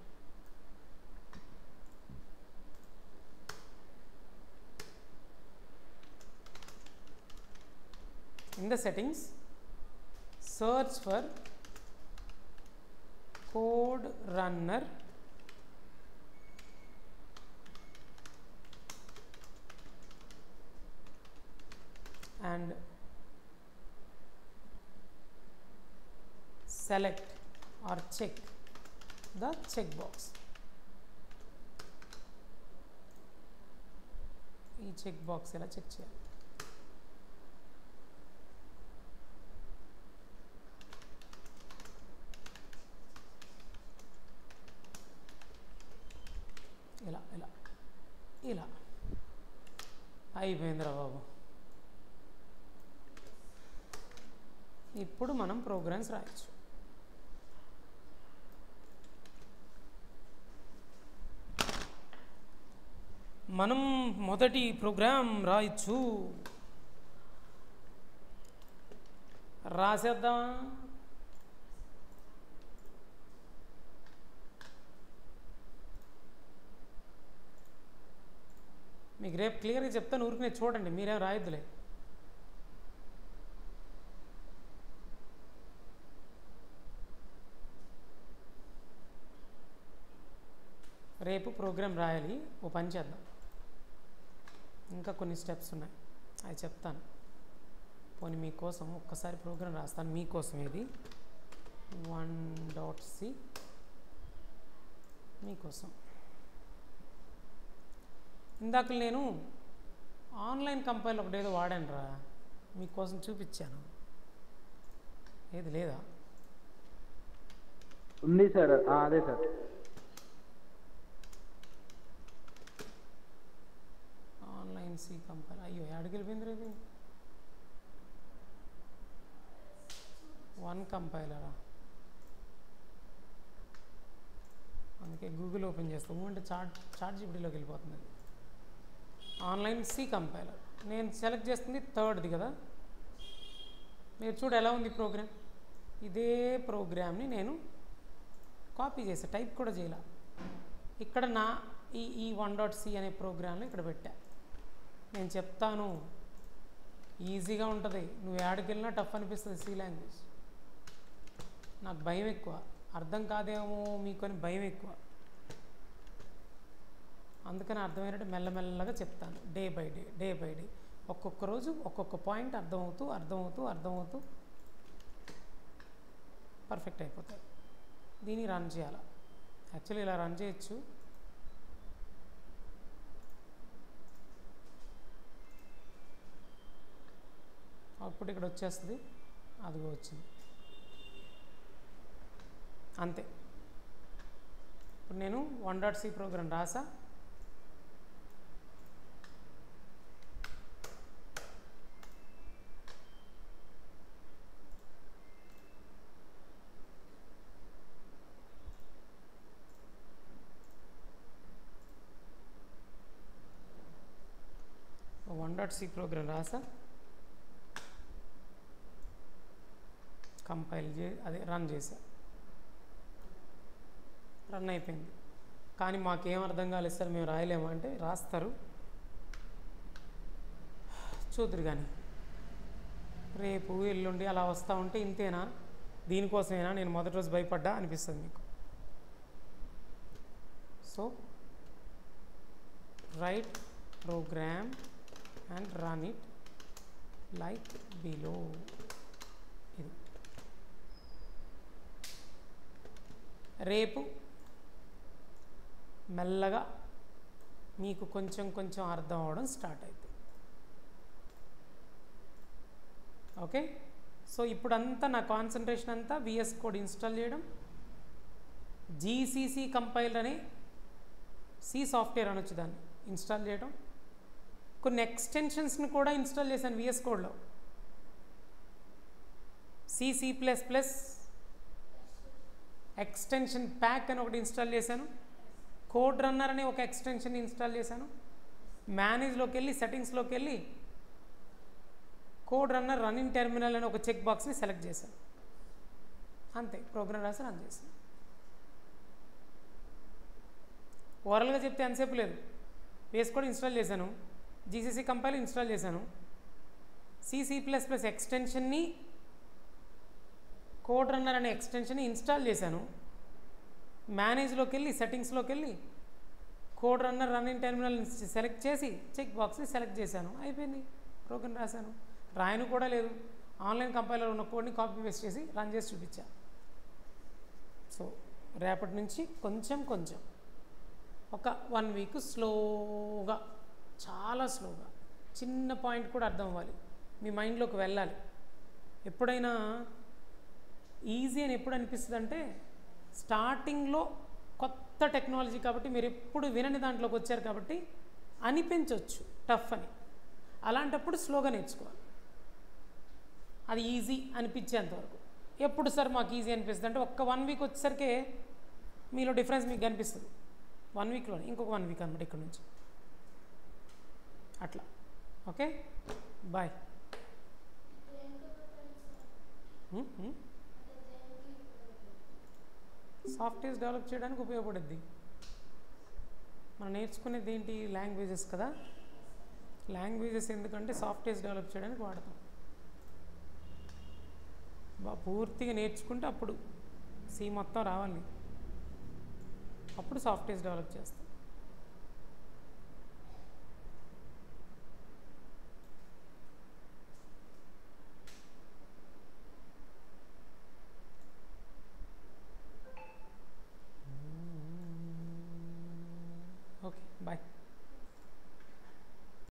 In the settings, search for code runner and select or check the checkbox. ఈ చెక్ బాక్స్ ఎలా చెక్ చేయాలి? ఇలా ఇలా ఇలా అయిపోయిందిరా బాబు. ఇప్పుడు మనం ప్రోగ్రామ్స్ రాయొచ్చు. మనం మొదటి ప్రోగ్రామ్ రాయొచ్చు. రాసేద్దామా? మీకు రేపు క్లియర్గా చెప్తాను, ఊరికి చూడండి, మీరేం రాయొద్దులే. రేపు ప్రోగ్రామ్ రాయాలి. ఓ పని చేద్దాం, ఇంకా కొన్ని స్టెప్స్ ఉన్నాయి, అవి చెప్తాను. పోనీ మీకోసం ఒక్కసారి ప్రోగ్రామ్ రాస్తాను మీకోసం. ఇది 1.c మీకోసం. ఇందాక నేను ఆన్లైన్ కంపైల్ ఒకటేదో వాడాను రా, మీకోసం చూపించాను. ఏది లేదా? ఉంది సార్. అదే సార్. Online C compile. అయ్యో ఎక్కడికి వెళ్ళిపోయింది ఇది? 1 కంపైలరా? అందుకే గూగుల్ ఓపెన్ చేస్తాము అంటే చాట్ జీపీటీలోకి వెళ్ళిపోతుంది. అది ఆన్లైన్ సి కంపైలర్. నేను సెలెక్ట్ చేస్తుంది 3ది కదా. మీరు చూడు ఎలా ఉంది ప్రోగ్రామ్. ఇదే ప్రోగ్రామ్ని నేను కాపీ చేసా, టైప్ కూడా చేయాల. ఇక్కడ నా ఈ 1.c అనే ప్రోగ్రామ్లో ఇక్కడ పెట్టా. నేను చెప్తాను, ఈజీగా ఉంటుంది. నువ్వు యాడికి వెళ్ళినా టఫ్ అనిపిస్తుంది సి లాంగ్వేజ్. నాకు భయం ఎక్కువ, అర్థం కాదేమో మీకు అని భయం ఎక్కువ. అందుకని అర్థమైనట్టు మెల్లమెల్లగా చెప్తాను. డే బై డే ఒక్కొక్క రోజు ఒక్కొక్క పాయింట్ అర్థమవుతూ పర్ఫెక్ట్ అయిపోతాయి. దీన్ని రన్ చేయాలి. యాక్చువల్లీ ఇలా రన్ చేయొచ్చు. అవుట్పుట్ ఇక్కడ వచ్చేస్తుంది. అదిగో వచ్చింది, అంతే. ఇప్పుడు నేను 1.c ప్రోగ్రామ్ రాసా. కంపైల్ రన్ చేసా. రన్ అయిపోయింది. కానీ మాకేం అర్థం కాలేదు సార్, మేము రాయలేము అంటే రాస్తారు, చూద్దరు. కానీ రేపు ఎల్లుండి అలా వస్తూ ఉంటే ఇంతేనా, దీనికోసమేనా నేను మొదటి రోజు భయపడ్డా అనిపిస్తుంది మీకు. So write program and run it like below. ఇది రేపు మెల్లగా మీకు కొంచెం అర్థం అవ్వడం స్టార్ట్ అవుతుంది. ఓకే. సో ఇప్పుడంతా నా కాన్సన్ట్రేషన్ అంతా విఎస్ కోడ్ ఇన్స్టాల్ చేయడం, జీసీసీ కంపైలర్ అని సి సాఫ్ట్వేర్ అనొచ్చు దాన్ని ఇన్స్టాల్ చేయడం. కొన్ని ఎక్స్టెన్షన్స్ని కూడా ఇన్స్టాల్ చేశాను విఎస్ కోడ్లో. C++ ఎక్స్టెన్షన్ ప్యాక్ అని ఒకటి ఇన్స్టాల్ చేశాను. కోడ్ రన్నర్ అని ఒక ఎక్స్టెన్షన్ ఇన్స్టాల్ చేశాను. మేనేజ్లోకి వెళ్ళి సెట్టింగ్స్లోకి వెళ్ళి కోడ్ రన్నర్ రన్నింగ్ టెర్మినల్ అని ఒక చెక్ బాక్స్ని సెలెక్ట్ చేశాను. అంతే, ప్రోగ్రామ్ రాసి రన్ చేశాను. ఓవరాల్గా చెప్తే ఎంతసేపు లేదు. వేస్ కూడా ఇన్స్టాల్ చేశాను, జీసీసీ కంపైల్ ఇన్స్టాల్ చేశాను, C++ ఎక్స్టెన్షన్ని కోడ్ రన్నర్ అనే ఎక్స్టెన్షన్ని ఇన్స్టాల్ చేశాను. మేనేజ్లోకి వెళ్ళి సెట్టింగ్స్లోకి వెళ్ళి code runner running terminal select చేసి చెక్ బాక్స్ని సెలెక్ట్ చేశాను. అయిపోయింది, ప్రోగ్రామ్ రాశాను. రాయను కూడా లేదు, ఆన్లైన్ కంపైలర్ ఉన్న కోడ్ని కాపీ పేస్ట్ చేసి రన్ చేసి చూపించా. సో రేపటి నుంచి కొంచెం కొంచెం ఒక 1 వీక్ స్లోగా, చాలా స్లోగా, చిన్న పాయింట్ కూడా అర్థం అవ్వాలి, మీ మైండ్లోకి వెళ్ళాలి. ఎప్పుడైనా ఈజీ అని ఎప్పుడు అనిపిస్తుంది అంటే స్టార్టింగ్లో కొత్త టెక్నాలజీ కాబట్టి మీరు ఎప్పుడు వినని దాంట్లోకి వచ్చారు కాబట్టి అనిపించవచ్చు టఫ్ అని. అలాంటప్పుడు స్లోగా నేర్చుకోవాలి, అది ఈజీ అనిపించేంతవరకు. ఎప్పుడు సార్ మాకు ఈజీ అనిపిస్తుంది అంటే ఒక్క 1 వీక్ వచ్చేసరికి మీలో డిఫరెన్స్ మీకు కనిపిస్తుంది. 1 వీక్లోనే ఇంకొక 1 వీక్ అనమాట ఇక్కడ నుంచి అట్లా. Okay, bye. సాఫ్ట్వేర్స్ డెవలప్ చేయడానికి ఉపయోగపడుద్ది. మనం నేర్చుకునేది ఏంటి? లాంగ్వేజెస్ కదా. లాంగ్వేజెస్ ఎందుకంటే సాఫ్ట్వేర్స్ డెవలప్ చేయడానికి వాడతాం. పూర్తిగా నేర్చుకుంటే అప్పుడు సి మొత్తం రావాలి, అప్పుడు సాఫ్ట్వేర్స్ డెవలప్ చేస్తాం.